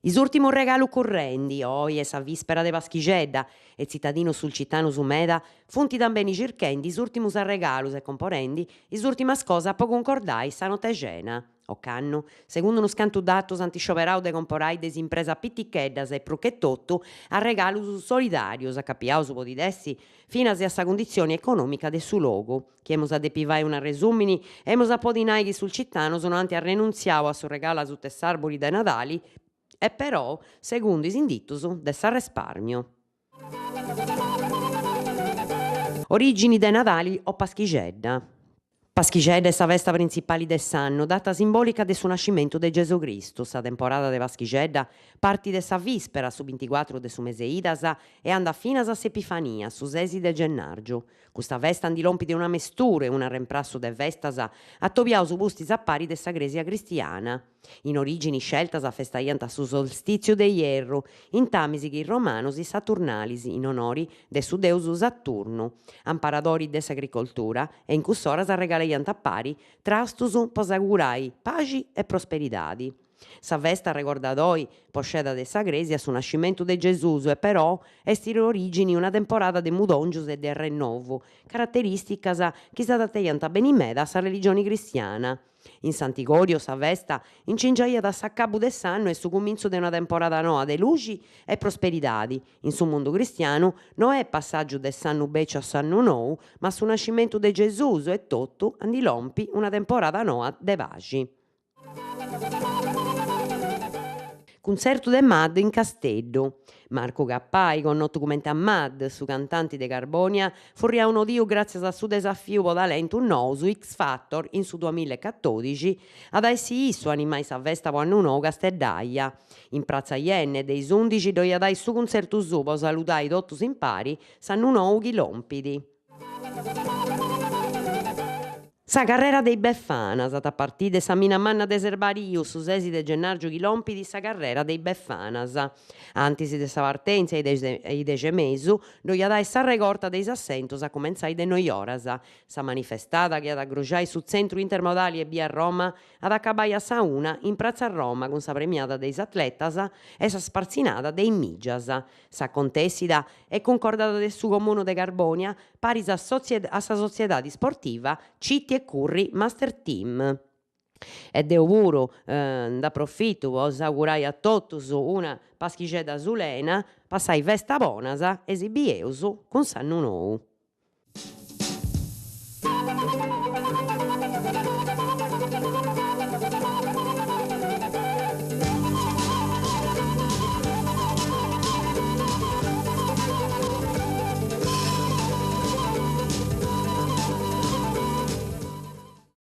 Is ultimus regalu currendi, oe sa vispera de Paschigedda, e zittadinos sulcitanus meda, funt também circhendi is ultimus arregalus e comporendi is ultimas cosas pro concordare sa notte cena. Ocannu, segundu unu cantu datos antiscioperadu de comporai de impresas pitticheddas e prus che totu, arregalus solidarios, accapiaus podit essi, finas a sa condizione economica de su logu. Chi emus a depivare una resumini, emus a podi nare chi sul cittanos non ant arrenunziadu a su regalo a tutte s'arbori de Nadali, e però, segundu is indittus de s'arresparmio. Origini de Nadali o Paschigedda. Paschigedda è sa festa principale de s'annu, data simbolica de su nascimento de Gesù Cristu. Sa temporada de Paschigedda partit de sa vispera su 24 de su mese Idas e andat finas a s'Epifania, su 6 de gennargiu. Custa festa andilompit de una mestura e un arremprassu de festas attobiaus bustis a pari de sa Cresia cristiana. In origini sceltas festaiant a su solstiziu de ierru, in tamisi chi romanos i Saturnalis, in onori de su deus Saturnu, amparadori de s'agricoltura, e in cuss'oras regalaiant a pari trastus po s'augurai paci e prosperidadi. Sa festa recordat oe, posceda de sa Cresia, su nascimentu de Gesùs, e però est in origini una temporada de mudongius e de rennovu, caratteristicas chi s'adatteiant beni meda a sa religione cristiana. In Sant'Igorio sa festa incingiaiat a s'accabu de s'annu e su cuminzu de una temporada noa de luci e prosperidadi. In su mundu cristianu no è passaggio de s'annu becciu a s'annu nou, ma su nascimentu de Gesùs e totu andilompi una temporada noa de paci. Cunzertu de Mad in Casteddu. Marcu Cappai, connotu comente a Mad, su cantante de Carbonia, furriat unu diu grazias a su desafiu pro talentu nou su X Factor in su 2014, ad essi issu animai sa festa pro annu nou Casteddaia. In Pratza Ienne deis 11 doiat dare su cunzertu su pro saludare totus in pari s'annu nou chi lompidi. Sa carrera dei Beffanas, a partire de sa mina manna de Serbariu, su 6 de gennargiu chi lompidi sa carrera dei Beffanas. Antis de sa partenza ei de gemesu, doiat dare sa recorta de is assentos a comenzare de noioras. Sa manifestada chi at aggrujare su centru intermodali e via Roma, ad accabai a sa una in Pratza Roma con sa premiada de is atletas e sa sparzinada de immigias. Sa contessida e concordata de su comunu de Carbonia paris a sa sociedade sportiva Citti e Curri Master Team. E deu puru nd'approfittu pro augurai a totus una Paschigedda sulena, passai festa bonas e si bieus cun s'annu nou.